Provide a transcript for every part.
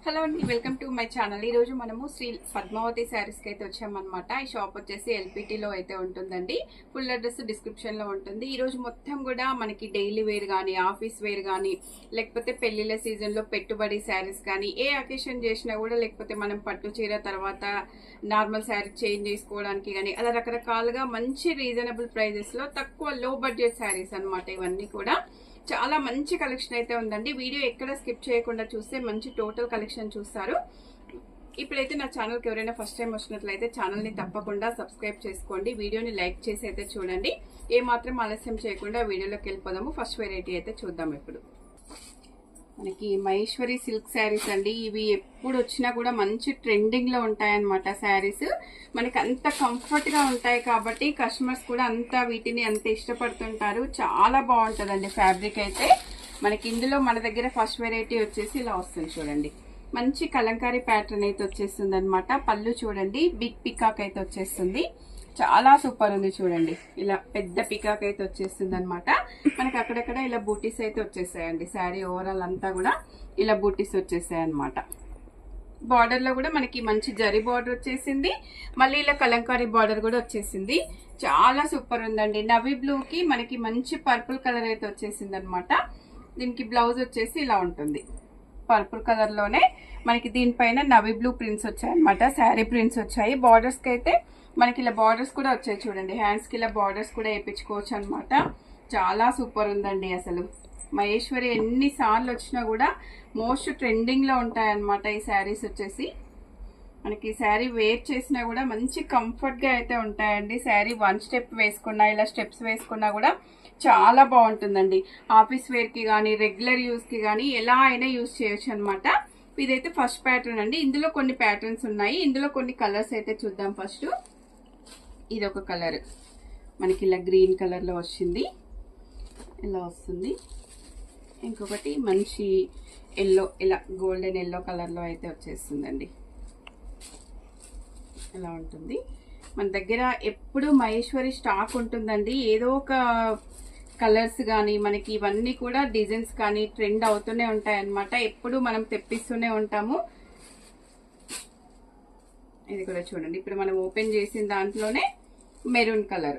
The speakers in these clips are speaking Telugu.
హలో అండి, వెల్కమ్ టు మై ఛానల్. ఈ రోజు మనము శ్రీ పద్మావతి శారీస్ కి అయితే వచ్చామన్నమాట. ఈ షాప్ వచ్చేసి ఎల్పిటిలో అయితే ఉంటుందండి. ఫుల్ అడ్రస్ డిస్క్రిప్షన్ లో ఉంటుంది. ఈ రోజు మొత్తం కూడా మనకి డైలీ వేర్ గానీ, ఆఫీస్ వేర్ గానీ, లేకపోతే పెళ్లిళ్ళ సీజన్ లో పెట్టుబడి శారీస్ కానీ, ఏ అకేషన్ చేసినా కూడా, లేకపోతే మనం పట్టు చీర తర్వాత నార్మల్ శారీ చేంజ్ చేసుకోవడానికి కానీ, అలా రకరకాలుగా మంచి రీజనబుల్ ప్రైజెస్ లో తక్కువ లో బడ్జెట్ శారీస్ అన్నమాట. ఇవన్నీ కూడా చాలా మంచి కలెక్షన్ అయితే ఉందండి. వీడియో ఎక్కడ స్కిప్ చేయకుండా చూస్తే మంచి టోటల్ కలెక్షన్ చూస్తారు. ఇప్పుడైతే నా ఛానల్కి ఎవరైనా ఫస్ట్ టైం వచ్చినట్లయితే ఛానల్ని తప్పకుండా సబ్స్క్రైబ్ చేసుకోండి. వీడియోని లైక్ చేసి అయితే చూడండి. ఏ మాత్రం ఆలస్యం చేయకుండా వీడియోలోకి వెళ్ళిపోదాము. ఫస్ట్ వెరైటీ అయితే చూద్దాం. ఇప్పుడు మనకి మహేశ్వరి సిల్క్ శారీస్ అండి. ఇవి ఎప్పుడు వచ్చినా కూడా మంచి ట్రెండింగ్ లో ఉంటాయన్నమాట. శారీస్ మనకి అంత కంఫర్ట్ గా ఉంటాయి కాబట్టి కస్టమర్స్ కూడా వీటిని అంత ఇష్టపడుతుంటారు. చాలా బాగుంటదండి ఫ్యాబ్రిక్ అయితే. మనకి ఇందులో మన దగ్గర ఫస్ట్ వెరైటీ వచ్చేసి ఇలా వస్తుంది చూడండి. మంచి కలంకారీ ప్యాటర్న్ అయితే వచ్చేస్తుంది అనమాట. పళ్ళు చూడండి, బిగ్ పికాక్ అయితే వచ్చేస్తుంది. చాలా సూపర్ ఉంది చూడండి. ఇలా పెద్ద పికాక్ అయితే వచ్చేస్తుంది అనమాట. మనకి అక్కడక్కడ ఇలా బూటీస్ అయితే వచ్చేసాయండి. శారీ ఓవరాల్ అంతా కూడా ఇలా బూటీస్ వచ్చేసాయి అనమాట. బార్డర్ లో కూడా మనకి మంచి జరీ బార్డర్ వచ్చేసింది. మళ్ళీ ఇలా కలంకారీ బార్డర్ కూడా వచ్చేసింది. చాలా సూపర్ ఉందండి. నవీ బ్లూ కి మనకి మంచి పర్పుల్ కలర్ అయితే వచ్చేసింది అనమాట. దీనికి బ్లౌజ్ వచ్చేసి ఇలా ఉంటుంది. పర్పుల్ కలర్ లోనే మనకి దీనిపైన నవీ బ్లూ ప్రింట్స్ వచ్చాయి అనమాట. శారీ ప్రింట్స్ వచ్చాయి. బార్డర్స్ కి అయితే మనకి ఇలా బార్డర్స్ కూడా వచ్చాయి చూడండి. హ్యాండ్స్ కి ఇలా బార్డర్స్ కూడా వేయించుకోవచ్చు అనమాట. చాలా సూపర్ ఉందండి. అసలు మహేశ్వరి ఎన్నిసార్లు వచ్చినా కూడా మోస్ట్ ట్రెండింగ్ లో ఉంటాయన్నమాట ఈ శారీస్ వచ్చేసి. మనకి శారీ వేర్ చేసినా కూడా మంచి కంఫర్ట్ గా అయితే ఉంటాయండి. శారీ వన్ స్టెప్ వేసుకున్నా, ఇలా స్టెప్స్ వేసుకున్నా కూడా చాలా బాగుంటుందండి. ఆఫీస్ వేర్ కి కానీ, రెగ్యులర్ యూస్ కి కానీ ఎలా అయినా యూజ్ చేయొచ్చు అనమాట. ఇదైతే ఫస్ట్ ప్యాటర్న్ అండి. ఇందులో కొన్ని ప్యాటర్న్స్ ఉన్నాయి. ఇందులో కొన్ని కలర్స్ అయితే చూద్దాం. ఫస్ట్ ఇది ఒక కలర్ మనకి ఇలా గ్రీన్ కలర్ లో వచ్చింది, ఇలా వస్తుంది. ఇంకొకటి మంచి ఎల్లో, ఇలా గోల్డెన్ ఎల్లో కలర్ లో అయితే వచ్చేస్తుందండి. ఇలా ఉంటుంది. మన దగ్గర ఎప్పుడు మహేశ్వరి స్టాక్ ఉంటుందండి. ఏదో ఒక కలర్స్ కానీ, మనకి ఇవన్నీ కూడా డిజైన్స్ కానీ ట్రెండ్ అవుతూనే ఉంటాయి అన్నమాట. ఎప్పుడు మనం తెప్పిస్తూనే ఉంటాము. ఇది కూడా చూడండి. ఇప్పుడు మనం ఓపెన్ చేసిన దాంట్లోనే మెరూన్ కలర్,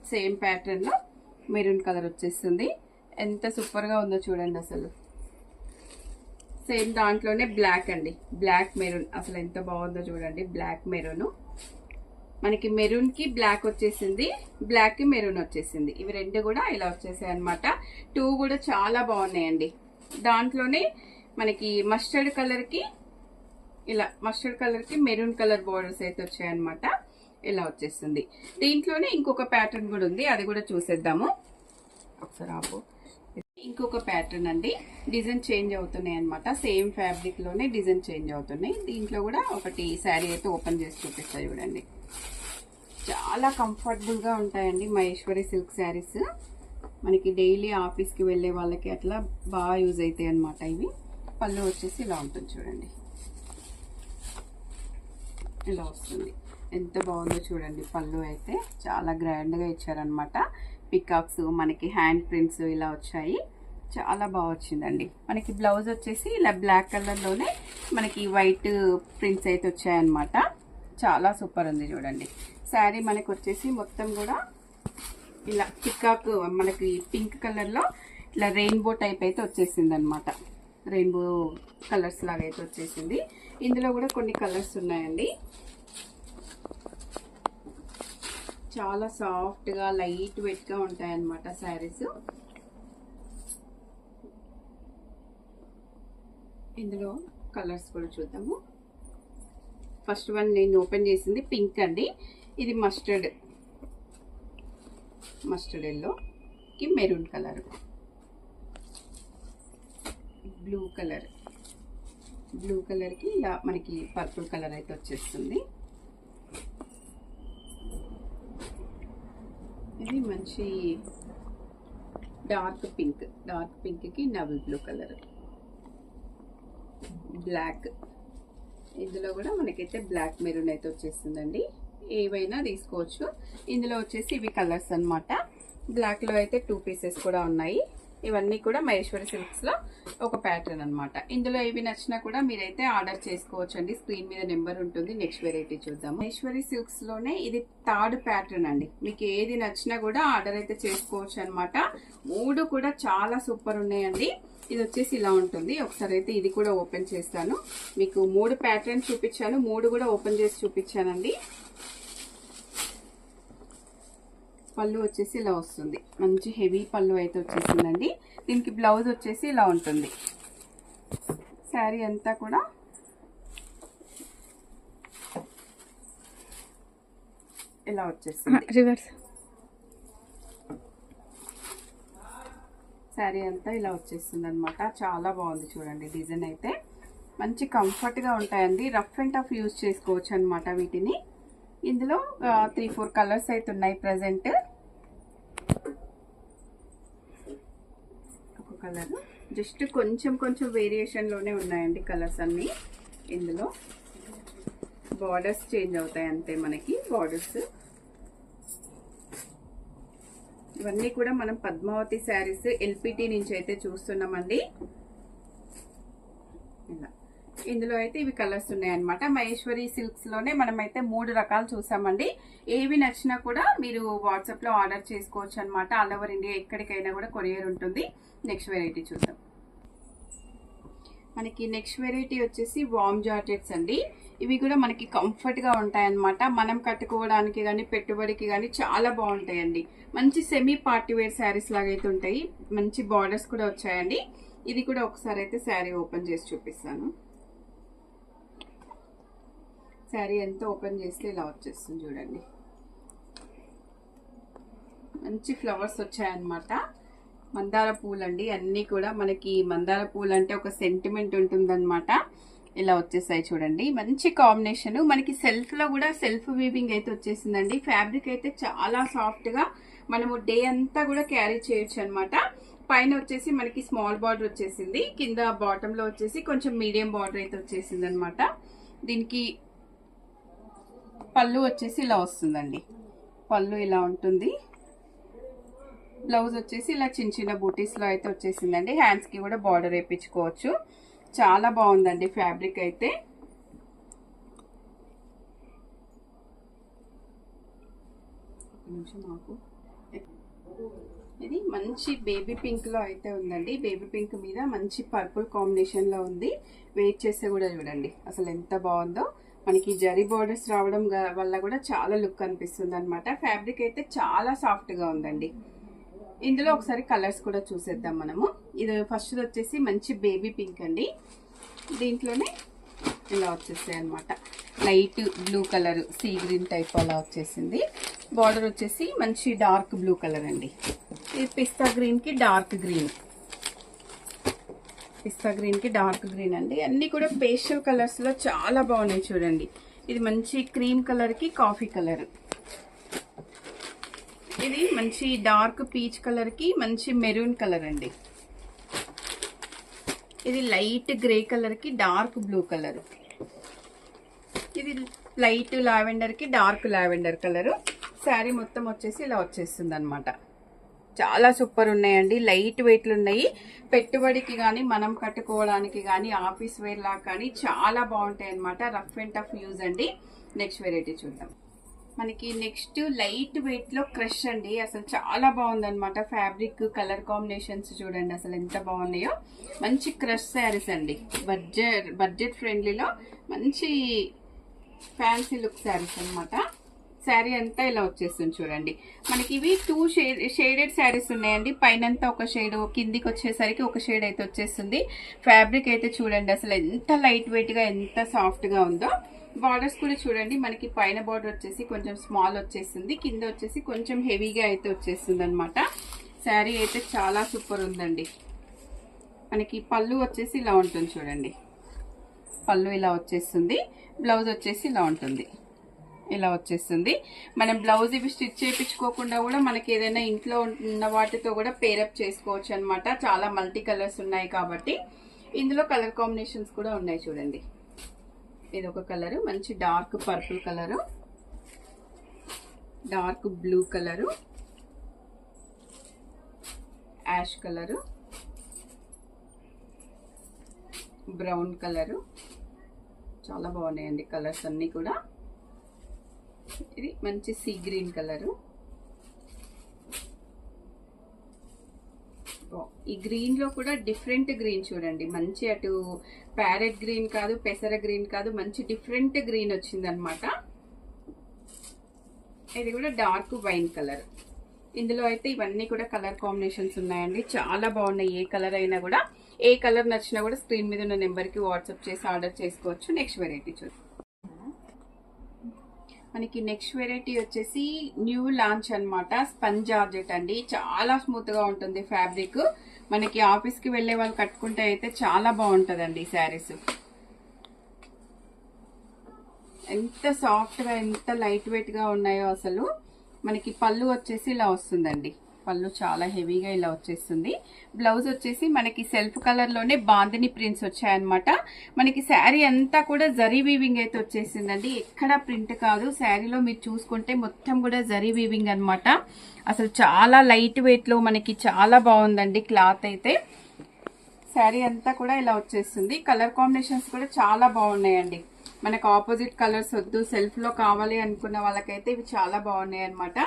సేమ్ ప్యాటర్న్ లో మెరూన్ కలర్ వచ్చేస్తుంది. ఎంత సూపర్ గా ఉందో చూడండి. అసలు సేమ్ దాంట్లోనే బ్లాక్ అండి, బ్లాక్ మెరూన్. అసలు ఎంత బాగుందో చూడండి. బ్లాక్ మెరూన్, మనకి మెరూన్ కి బ్లాక్ వచ్చేసింది, బ్లాక్ కి మెరూన్ వచ్చేసింది. ఇవి రెండు కూడా ఇలా వచ్చేసాయి అనమాట. టూ కూడా చాలా బాగున్నాయండి. దాంట్లోనే మనకి మస్టర్డ్ కలర్ కి, ఇలా మస్టర్డ్ కలర్ కి మెరూన్ కలర్ బోర్డర్స్ అయితే వచ్చాయన్నమాట. ఇలా వచ్చేస్తుంది. దీంట్లోనే ఇంకొక ప్యాటర్న్ కూడా ఉంది, అది కూడా చూసేద్దాము ఒకసారి. ఆపు. ఇంకొక ప్యాటర్న్ అండి. డిజైన్ చేంజ్ అవుతున్నాయి అనమాట. సేమ్ ఫ్యాబ్రిక్ లోనే డిజైన్ చేంజ్ అవుతున్నాయి. దీంట్లో కూడా ఒకటి శారీ అయితే ఓపెన్ చేసి చూపిస్తా చూడండి. చాలా కంఫర్టబుల్ గా ఉంటాయండి మహేశ్వరి సిల్క్ శారీస్. మనకి డైలీ ఆఫీస్ కి వెళ్లే వాళ్ళకి అట్లా బాగా యూజ్ అవుతాయి అనమాట. ఇవి పళ్ళు వచ్చేసి ఇలా ఉంటుంది చూడండి. ఇలా వస్తుంది. ఎంత బాగుందో చూడండి. పళ్ళు అయితే చాలా గ్రాండ్ గా ఇచ్చారనమాట. పికాక్స్, మనకి హ్యాండ్ ప్రింట్స్ ఇలా వచ్చాయి. చాలా బాగా వచ్చిందండి. మనకి బ్లౌజ్ వచ్చేసి ఇలా బ్లాక్ కలర్ లోనే మనకి వైట్ ప్రింట్స్ అయితే వచ్చాయన్నమాట. చాలా సూపర్ ఉంది చూడండి. శారీ మనకి వచ్చేసి మొత్తం కూడా ఇలా పికాక్, మనకి పింక్ కలర్ లో ఇలా రెయిన్బో టైప్ అయితే వచ్చేసింది అనమాట. రెయిన్బో కలర్స్ లాగా అయితే వచ్చేసింది. ఇందులో కూడా కొన్ని కలర్స్ ఉన్నాయండి. చాలా సాఫ్ట్ గా, లైట్ వెయిట్ గా ఉంటాయన్నమాట శారీస్. ఇందులో కలర్స్ కూడా చూద్దాము. ఫస్ట్ వన్ నేను ఓపెన్ చేసింది పింక్ అండి. ఇది మస్టర్డ్ ఎల్లో కి మెరూన్ కలర్, బ్లూ కలర్ కి ఇలా మనకి పర్పుల్ కలర్ అయితే వచ్చేస్తుంది. ఇది మంచి డార్క్ పింక్ కి నవీ బ్లూ కలర్, బ్లాక్. ఇందులో కూడా మనకైతే బ్లాక్ మెరూన్ అయితే వచ్చేస్తుందండి. ఏవైనా తీసుకోవచ్చు. ఇందులో వచ్చేసి ఇవి కలర్స్ అన్నమాట. బ్లాక్ లో అయితే 2 పీసెస్ కూడా ఉన్నాయి. ఇవన్నీ కూడా మహేశ్వరి సిల్క్స్ లో ఒక ప్యాటర్న్ అన్నమాట. ఇందులో ఏవి నచ్చినా కూడా మీరైతే ఆర్డర్ చేసుకోవచ్చండి. స్క్రీన్ మీద నెంబర్ ఉంటుంది. నెక్స్ట్ వెరైటీ చూద్దాం. మహేశ్వరి సిల్క్స్ లోనే ఇది థర్డ్ ప్యాటర్న్ అండి. మీకు ఏది నచ్చినా కూడా ఆర్డర్ అయితే చేసుకోవచ్చు అనమాట. 3 కూడా చాలా సూపర్ ఉన్నాయండి. ఇది వచ్చేసి ఇలా ఉంటుంది. ఒకసారి అయితే ఇది కూడా ఓపెన్ చేస్తాను. మీకు 3 ప్యాటర్న్ చూపించాను, 3 కూడా ఓపెన్ చేసి చూపించానండి. పళ్ళు వచ్చేసి ఇలా వస్తుంది. మంచి హెవీ పళ్ళు అయితే వచ్చేసిందండి. దీనికి బ్లౌజ్ వచ్చేసి ఇలా ఉంటుంది. శారీ అంతా కూడా ఇలా వచ్చేసింది. రివర్స్ శారీ అంతా ఇలా వచ్చేస్తుంది అనమాట. చాలా బాగుంది చూడండి. డిజైన్ అయితే మంచి కంఫర్ట్ గా ఉంటాయండి. రఫ్ అండ్ టఫ్ యూజ్ చేసుకోవచ్చు అనమాట వీటిని. ఇందులో 3-4 కలర్స్ అయితే ఉన్నాయి ప్రెసెంట్. ఒక కలర్ జస్ట్ కొంచెం వేరియేషన్ లోనే ఉన్నాయండి కలర్స్ అన్ని. ఇందులో బార్డర్స్ చేంజ్ అవుతాయి అంతే మనకి. బార్డర్స్ ఇవన్నీ కూడా మనం పద్మావతి శారీస్ ఎల్పిటి నుంచి అయితే చూస్తున్నామండి. ఇలా ఇందులో అయితే ఇవి కలర్స్ ఉన్నాయన్నమాట. మహేశ్వరి సిల్క్స్ లోనే మనమైతే 3 రకాలు చూసామండి. ఏవి నచ్చినా కూడా మీరు వాట్సాప్ లో ఆర్డర్ చేసుకోవచ్చు అనమాట. ఆల్ ఓవర్ ఇండియా ఎక్కడికైనా కూడా కొరియర్ ఉంటుంది. నెక్స్ట్ వెరైటీ చూద్దాం. మనకి నెక్స్ట్ వెరైటీ వచ్చేసి వామ్ జార్జెట్స్ అండి. ఇవి కూడా మనకి కంఫర్ట్ గా ఉంటాయన్నమాట. మనం కట్టుకోవడానికి కానీ పెట్టుబడికి కానీ చాలా బాగుంటాయండి. మంచి సెమీ పార్టీ వేర్ శారీస్ లాగా అయితే ఉంటాయి. మంచి బార్డర్స్ కూడా వచ్చాయండి. ఇది కూడా ఒకసారి అయితే శారీ ఓపెన్ చేసి చూపిస్తాను. శారీ ఎంత ఓపెన్ చేస్తే ఇలా వచ్చేస్తుంది చూడండి. మంచి ఫ్లవర్స్ వచ్చాయన్నమాట. మందార పూలు అండి. అన్ని కూడా మనకి మందార పూలు అంటే ఒక సెంటిమెంట్ ఉంటుందన్నమాట. ఇలా వచ్చేసాయి చూడండి. మంచి కాంబినేషన్. మనకి సెల్ఫ్ లో కూడా సెల్ఫ్ వీవింగ్ అయితే వచ్చేసిందండి. ఫ్యాబ్రిక్ అయితే చాలా సాఫ్ట్ గా మనము డే అంతా కూడా క్యారీ చేయొచ్చు అనమాట. పైన వచ్చేసి మనకి స్మాల్ బార్డర్ వచ్చేసింది. కింద బాటమ్ లో వచ్చేసి కొంచెం మీడియం బార్డర్ అయితే వచ్చేసింది అనమాట. దీనికి పళ్ళు వచ్చేసి ఇలా వస్తుందండి. పళ్ళు ఇలా ఉంటుంది. బ్లౌజ్ వచ్చేసి ఇలా చిన్న బూటీస్ లో అయితే వచ్చేసిందండి. హ్యాండ్స్ కి కూడా బార్డర్ వేయించుకోవచ్చు. చాలా బాగుందండి ఫ్యాబ్రిక్ అయితే. ఇది మంచి బేబీ పింక్ లో అయితే ఉందండి. బేబీ పింక్ మీద మంచి పర్పుల్ కాంబినేషన్ లో ఉంది. వెయిట్ చేస్తే కూడా చూడండి అసలు ఎంత బాగుందో. మనకి జరీ బోర్డర్స్ రావడం వల్ల కూడా చాలా లుక్ అనిపిస్తుంది అనమాట. ఫ్యాబ్రిక్ అయితే చాలా సాఫ్ట్ గా ఉందండి. ఇందులో ఒకసారి కలర్స్ కూడా చూసేద్దాం మనము. ఇది ఫస్ట్ వచ్చేసి మంచి బేబీ పింక్ అండి. దీంట్లోనే ఇలా వచ్చేసాయి అనమాట. Light blue colour, sea green type అలా వచ్చేసింది. బార్డర్ వచ్చేసి మంచి డార్క్ బ్లూ కలర్ అండి. ఇది పిస్తా గ్రీన్ కి డార్క్ గ్రీన్, పిస్తా గ్రీన్ కి డార్క్ గ్రీన్ అండి. అన్ని కూడా పేస్టల్ కలర్స్ లో చాలా బాగున్నాయి చూడండి. ఇది మంచి క్రీమ్ కలర్ కి కాఫీ కలర్. ఇది మంచి డార్క్ పీచ్ కలర్ కి మంచి మెరూన్ కలర్ అండి. ఇది లైట్ గ్రే కలర్ కి డార్క్ బ్లూ కలర్. ఇది లైట్ లావెండర్ కి డార్క్ లావెండర్ కలర్. శారీ మొత్తం వచ్చేసి ఇలా వచ్చేస్తుంది అనమాట. చాలా సూపర్ ఉన్నాయండి. లైట్ వెయిట్లు ఉన్నాయి. పెట్టుబడికి కానీ మనం కట్టుకోవడానికి కానీ ఆఫీస్ వేర్ లాగా కానీ చాలా బాగుంటాయి అనమాట. రఫ్ అండ్ టఫ్ యూజ్ అండి. నెక్స్ట్ వెరైటీ చూద్దాం. మనకి నెక్స్ట్ లైట్ వెయిట్ లో క్రష్ అండి. అసలు చాలా బాగుందన్నమాట. ఫ్యాబ్రిక్ కలర్ కాంబినేషన్స్ చూడండి అసలు ఎంత బాగున్నాయో. మంచి క్రష్ శారీస్ అండి. బడ్జెట్ ఫ్రెండ్లీలో మంచి ఫ్యాన్సీ లుక్ శారీస్ అనమాట. శారీ అంతా ఇలా వచ్చేస్తుంది చూడండి. మనకి ఇవి 2 షేడెడ్ శారీస్ ఉన్నాయండి. పైనంతా ఒక షేడ్, కిందికి వచ్చేసరికి ఒక షేడ్ అయితే వచ్చేస్తుంది. ఫ్యాబ్రిక్ అయితే చూడండి అసలు ఎంత లైట్ వెయిట్ గా ఎంత సాఫ్ట్ గా ఉందో. బార్డర్స్ కూడా చూడండి. మనకి పైన బార్డర్ వచ్చేసి కొంచెం స్మాల్ వచ్చేసింది. కింద వచ్చేసి కొంచెం హెవీగా అయితే వచ్చేస్తుంది అనమాట. శారీ అయితే చాలా సూపర్ ఉందండి. మనకి పళ్ళు వచ్చేసి ఇలా ఉంటుంది చూడండి. పళ్ళు ఇలా వచ్చేస్తుంది. బ్లౌజ్ వచ్చేసి ఇలా ఉంటుంది. ఇలా వచ్చేస్తుంది. మనం బ్లౌజ్ ఇవి స్టిచ్ చేయించుకోకుండా కూడా మనకి ఏదైనా ఇంట్లో ఉన్న వాటితో కూడా పేరప్ చేసుకోవచ్చు అనమాట. చాలా మల్టీ కలర్స్ ఉన్నాయి కాబట్టి. ఇందులో కలర్ కాంబినేషన్స్ కూడా ఉన్నాయి చూడండి. ఇది ఒక కలర్ మంచి dark purple colour, dark blue colour, ash colour, brown colour, చాలా బాగున్నాయండి కలర్స్ అన్నీ కూడా. ఇది మంచి సీ గ్రీన్ కలరు. ఈ గ్రీన్ లో కూడా డిఫరెంట్ గ్రీన్ చూడండి, మంచి అటు ప్యారెట్ గ్రీన్ కాదు, పెసర గ్రీన్ కాదు, మంచి డిఫరెంట్ గ్రీన్ వచ్చింది అనమాట. ఇది కూడా డార్క్ వైన్ కలర్. ఇందులో అయితే ఇవన్నీ కూడా కలర్ కాంబినేషన్స్ ఉన్నాయండి, చాలా బాగున్నాయి. ఏ కలర్ అయినా కూడా, ఏ కలర్ నచ్చినా కూడా స్క్రీన్ మీద ఉన్న నెంబర్కి వాట్సాప్ చేసి ఆర్డర్ చేసుకోవచ్చు. నెక్స్ట్ వెరైటీ చూద్దాం. మనకి నెక్స్ట్ వెరైటీ వచ్చేసి న్యూ లాంచ్ అన్నమాట. స్పంజ్ జార్జెట్ అండి, చాలా స్మూత్ గా ఉంటుంది ఫ్యాబ్రిక్. మనకి ఆఫీస్ కి వెళ్లే వాళ్ళు కట్టుకుంటే అయితే చాలా బాగుంటదండి ఈ శారీస్. ఎంత సాఫ్ట్ గా, ఎంత లైట్ వెయిట్ గా ఉన్నాయో అసలు. మనకి పళ్ళు వచ్చేసి ఇలా వస్తుందండి, పళ్ళు చాలా హెవీగా ఇలా వచ్చేస్తుంది. బ్లౌజ్ వచ్చేసి మనకి సెల్ఫ్ కలర్ లోనే బాందిని ప్రింట్స్ వచ్చాయన్నమాట. మనకి శారీ అంతా కూడా జరీ వీవింగ్ అయితే వచ్చేసిందండి, ఎక్కడ ప్రింట్ కాదు. శారీలో మీరు చూసుకుంటే మొత్తం కూడా జరీ వీవింగ్ అన్నమాట. అసలు చాలా లైట్ వెయిట్ లో మనకి చాలా బాగుందండి క్లాత్ అయితే. శారీ అంతా కూడా ఇలా వచ్చేస్తుంది. కలర్ కాంబినేషన్స్ కూడా చాలా బాగున్నాయండి. మనకు ఆపోజిట్ కలర్స్ వద్దు, సెల్ఫ్ లో కావాలి అనుకున్న వాళ్ళకైతే ఇవి చాలా బాగున్నాయి అనమాట.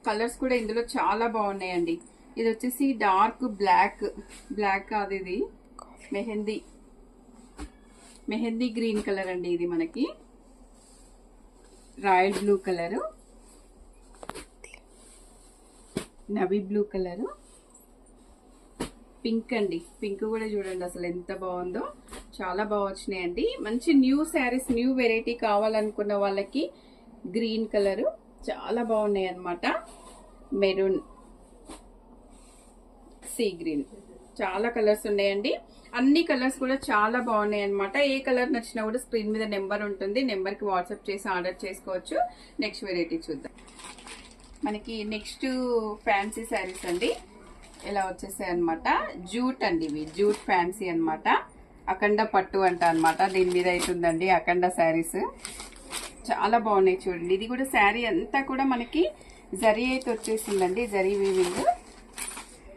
కలర్స్ కూడా ఇందులో చాలా బాగున్నాయండి. ఇది వచ్చేసి డార్క్ బ్లాక్ కాదు, ఇది మెహందీ గ్రీన్ కలర్ అండి. ఇది మనకి royal blue colour, navy blue colour, pink అండి. పింక్ కూడా చూడండి అసలు ఎంత బాగుందో, చాలా బాగా వచ్చినాయండి. మంచి న్యూ శారీస్, న్యూ వెరైటీ కావాలనుకున్న వాళ్ళకి గ్రీన్ కలరు చాలా బాగున్నాయి అన్నమాట. మెరూన్, సీ గ్రీన్, చాలా కలర్స్ ఉన్నాయండి. అన్ని కలర్స్ కూడా చాలా బాగున్నాయి అన్నమాట. ఏ కలర్ నచ్చినా కూడా స్క్రీన్ మీద నెంబర్ ఉంటుంది, నెంబర్ కి వాట్సాప్ చేసి ఆర్డర్ చేసుకోవచ్చు. నెక్స్ట్ వెరైటీ చూద్దాం. మనకి నెక్స్ట్ ఫ్యాన్సీ శారీస్ అండి, ఇలా వచ్చేసాయి అనమాట. జూట్ అండి, ఇవి జూట్ ఫ్యాన్సీ అన్నమాట. అఖండ పట్టు అంట అనమాట, దీని మీద అవుతుందండి అఖండ శారీస్. చాలా బాగున్నాయి చూడండి. ఇది కూడా శారీ అంతా కూడా మనకి జరీ అయితే వచ్చేసిందండి, జరీ వీవింగ్.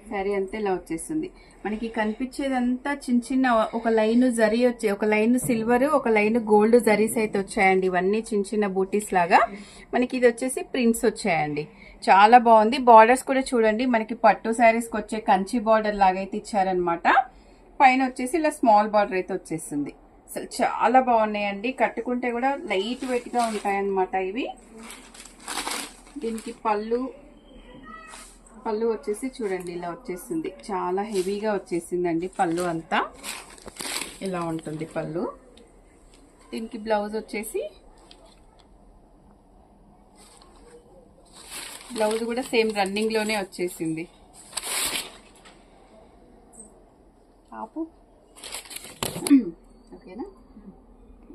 శారీ అంతా ఇలా వచ్చేస్తుంది. మనకి కనిపించేదంతా చిన్న చిన్న ఒక లైన్ జరీ వచ్చే, ఒక లైన్ సిల్వర్, ఒక లైన్ గోల్డ్ జరీస్ అయితే వచ్చాయండి. ఇవన్నీ చిన్న చిన్న బూటీస్ లాగా. మనకి ఇది వచ్చేసి ప్రింట్స్ వచ్చాయండి, చాలా బాగుంది. బార్డర్స్ కూడా చూడండి, మనకి పట్టు శారీస్ కి వచ్చే కంచి బార్డర్ లాగా అయితే ఇచ్చారనమాట. పైన వచ్చేసి ఇలా స్మాల్ బార్డర్ అయితే వచ్చేస్తుంది. అసలు చాలా బాగున్నాయండి, కట్టుకుంటే కూడా లైట్ వెయిట్ గా ఉంటాయన్నమాట ఇవి. దీనికి పళ్ళు వచ్చేసి చూడండి ఇలా వచ్చేస్తుంది, చాలా హెవీగా వచ్చేసిందండి పళ్ళు అంతా. ఇలా ఉంటుంది పళ్ళు. దీనికి బ్లౌజ్ వచ్చేసి, బ్లౌజ్ కూడా సేమ్ రన్నింగ్ లోనే వచ్చేసింది. ఓకేనా.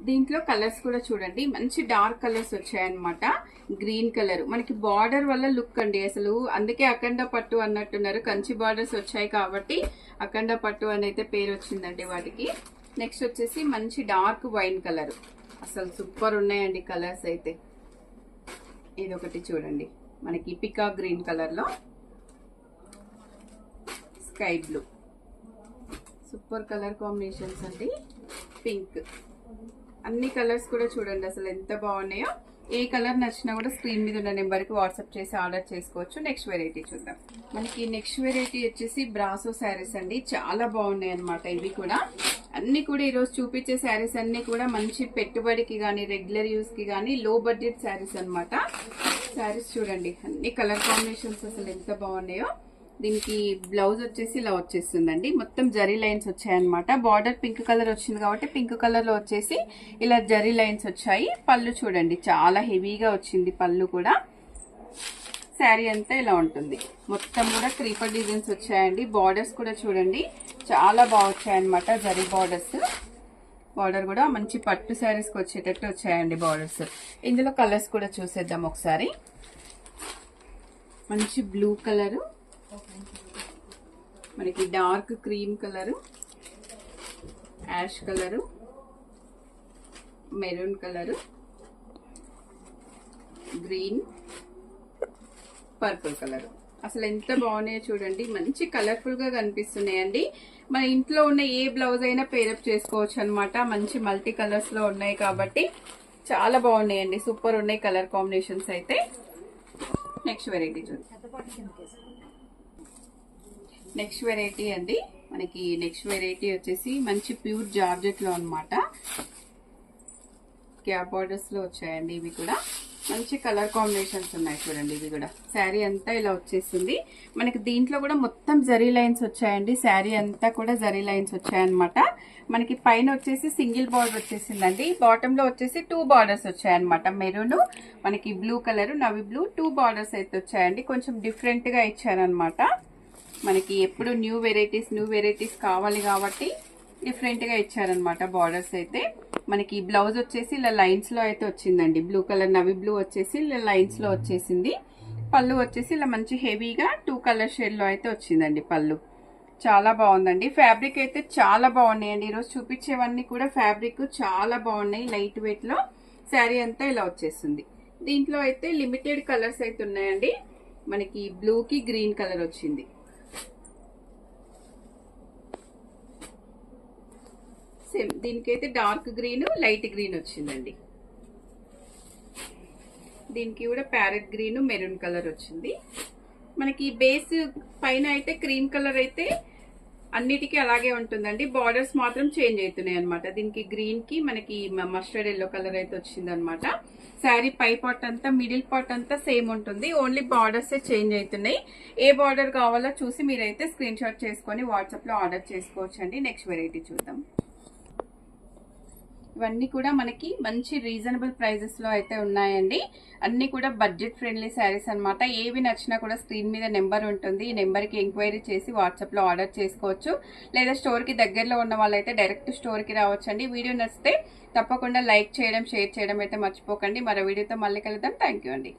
దీంట్లో కలర్స్ కూడా చూడండి, మంచి డార్క్ కలర్స్ వచ్చాయన్నమాట. గ్రీన్ కలర్ మనకి బార్డర్ వల్ల లుక్ అండి అసలు, అందుకే అఖండ పట్టు అన్నట్టున్నారు. కంచి బార్డర్స్ వచ్చాయి కాబట్టి అఖండ పట్టు అని అయితే పేరు వచ్చిందండి వాటికి. నెక్స్ట్ వచ్చేసి మంచి డార్క్ వైన్ కలర్, అసలు సూపర్ ఉన్నాయండి కలర్స్ అయితే. ఇది ఒకటి చూడండి, మనకి పికాక్ గ్రీన్ కలర్ లో sky blue, super colour combinations అండి. పింక్, అన్ని కలర్స్ కూడా చూడండి అసలు ఎంత బాగున్నాయో. ఏ కలర్ నచ్చినా కూడా స్క్రీన్ మీద ఉన్న నెంబర్కి వాట్సాప్ చేసి ఆర్డర్ చేసుకోవచ్చు. నెక్స్ట్ వెరైటీ చూద్దాం. మనకి నెక్స్ట్ వెరైటీ వచ్చేసి బ్రాసో శారీస్ అండి, చాలా బాగున్నాయి అనమాట. ఇవి కూడా అన్ని కూడా ఈరోజు చూపించే శారీస్ అన్ని కూడా మంచి పెట్టుబడికి కానీ, రెగ్యులర్ యూస్ కి కానీ, లో బడ్జెట్ శారీస్ అనమాట. శారీస్ చూడండి, అన్ని కలర్ కాంబినేషన్స్ అసలు ఎంత బాగున్నాయో. దీనికి బ్లౌజ్ వచ్చేసి ఇలా వచ్చేస్తుందండి, మొత్తం జరీ లైన్స్ వచ్చాయన్నమాట. బార్డర్ పింక్ కలర్ వచ్చింది కాబట్టి పింక్ కలర్ లో వచ్చేసి ఇలా జరీ లైన్స్ వచ్చాయి. పళ్ళు చూడండి చాలా హెవీగా వచ్చింది పళ్ళు కూడా. శారీ అంతా ఇలా ఉంటుంది, మొత్తం కూడా క్రీపర్ డిజైన్స్ వచ్చాయండి. బార్డర్స్ కూడా చూడండి చాలా బాగా వచ్చాయన్నమాట, జరీ బార్డర్స్. బార్డర్ కూడా మంచి పట్టు శారీస్కి వచ్చేటట్టు వచ్చాయండి బార్డర్స్. ఇందులో కలర్స్ కూడా చూసేద్దాం ఒకసారి. మంచి బ్లూ కలరు, మనకి dark cream colour, ash colour, maroon colour, green, purple colour. అసలు ఎంత బాగున్నాయో చూడండి, మంచి కలర్ఫుల్ గా కనిపిస్తున్నాయండి. మన ఇంట్లో ఉన్న ఏ బ్లౌజ్ అయినా పేరప్ చేసుకోవచ్చు అనమాట. మంచి మల్టీ కలర్స్ లో ఉన్నాయి కాబట్టి చాలా బాగున్నాయండి, సూపర్ ఉన్నాయి కలర్ కాంబినేషన్స్ అయితే. నెక్స్ట్ వెరైటీ చూద్దాం. నెక్స్ట్ వెరైటీ అండి, మనకి నెక్స్ట్ వెరైటీ వచ్చేసి మంచి ప్యూర్ జార్జెట్ లో అనమాట. క్యాప్ బార్డర్స్ లో వచ్చాయండి ఇవి కూడా. మంచి కలర్ కాంబినేషన్స్ ఉన్నాయి చూడండి. ఇవి కూడా శారీ అంతా ఇలా వచ్చేసింది మనకి. దీంట్లో కూడా మొత్తం జరీ లైన్స్ వచ్చాయండి. శారీ అంతా కూడా జరీ లైన్స్ వచ్చాయన్నమాట. మనకి పైన వచ్చేసి సింగిల్ బార్డర్ వచ్చేసిందండి. బాటమ్ లో వచ్చేసి 2 బార్డర్స్ వచ్చాయన్నమాట. మెరూన్, మనకి blue colour, navy blue 2 borders అయితే వచ్చాయండి. కొంచెం డిఫరెంట్ గా ఇచ్చారనమాట. మనకి ఎప్పుడు న్యూ వెరైటీస్ కావాలి కాబట్టి డిఫరెంట్ గా ఇచ్చారనమాట బార్డర్స్ అయితే. మనకి బ్లౌజ్ వచ్చేసి ఇలా లైన్స్ లో అయితే వచ్చిందండి. బ్లూ కలర్ నవీ బ్లూ వచ్చేసి ఇలా లైన్స్ లో వచ్చేసింది. పళ్ళు వచ్చేసి ఇలా మంచి హెవీగా 2 కలర్ షేడ్ లో అయితే వచ్చిందండి పళ్ళు. చాలా బాగుందండి. ఫ్యాబ్రిక్ అయితే చాలా బాగున్నాయండి. ఈరోజు చూపించేవన్నీ కూడా ఫ్యాబ్రిక్ చాలా బాగున్నాయి. లైట్ వెయిట్ లో శారీ అంతా ఇలా వచ్చేస్తుంది. దీంట్లో అయితే లిమిటెడ్ కలర్స్ అయితే ఉన్నాయండి. మనకి బ్లూ కి గ్రీన్ కలర్ వచ్చింది. సేమ్ దీనికైతే డార్క్ గ్రీన్, లైట్ గ్రీన్ వచ్చిందండి. దీనికి కూడా ప్యారెట్ గ్రీన్, మెరూన్ కలర్ వచ్చింది. మనకి బేస్ పైన అయితే క్రీమ్ కలర్ అయితే అన్నిటికీ అలాగే ఉంటుందండి. బార్డర్స్ మాత్రం చేంజ్ అవుతున్నాయి అనమాట. దీనికి గ్రీన్ కి మనకి మస్టర్డ్ ఎల్లో కలర్ అయితే వచ్చింది అనమాట. శారీ పై పార్ట్ అంతా, మిడిల్ పార్ట్ అంతా సేమ్ ఉంటుంది. ఓన్లీ బార్డర్స్ చేంజ్ అవుతున్నాయి. ఏ బార్డర్ కావాలో చూసి మీరైతే స్క్రీన్ షాట్ చేసుకొని వాట్సాప్ లో ఆర్డర్ చేసుకోవచ్చండి. నెక్స్ట్ వెరైటీ చూద్దాం. ఇవన్నీ కూడా మనకి మంచి రీజనబుల్ ప్రైజెస్ లో అయితే ఉన్నాయండి. అన్ని కూడా బడ్జెట్ ఫ్రెండ్లీ శారీస్ అనమాట. ఏవి నచ్చినా కూడా స్క్రీన్ మీద నెంబర్ ఉంటుంది. ఈ నెంబర్ కి ఎంక్వైరీ చేసి వాట్సాప్ లో ఆర్డర్ చేసుకోవచ్చు. లేదా స్టోర్ కి దగ్గరలో ఉన్న వాళ్ళైతే డైరెక్ట్ స్టోర్ కి రావచ్చండి. వీడియో నచ్చితే తప్పకుండా లైక్ చేయడం, షేర్ చేయడం అయితే మర్చిపోకండి. మరో వీడియోతో మళ్ళీ కలుద్దాం. థ్యాంక్ యూ అండి.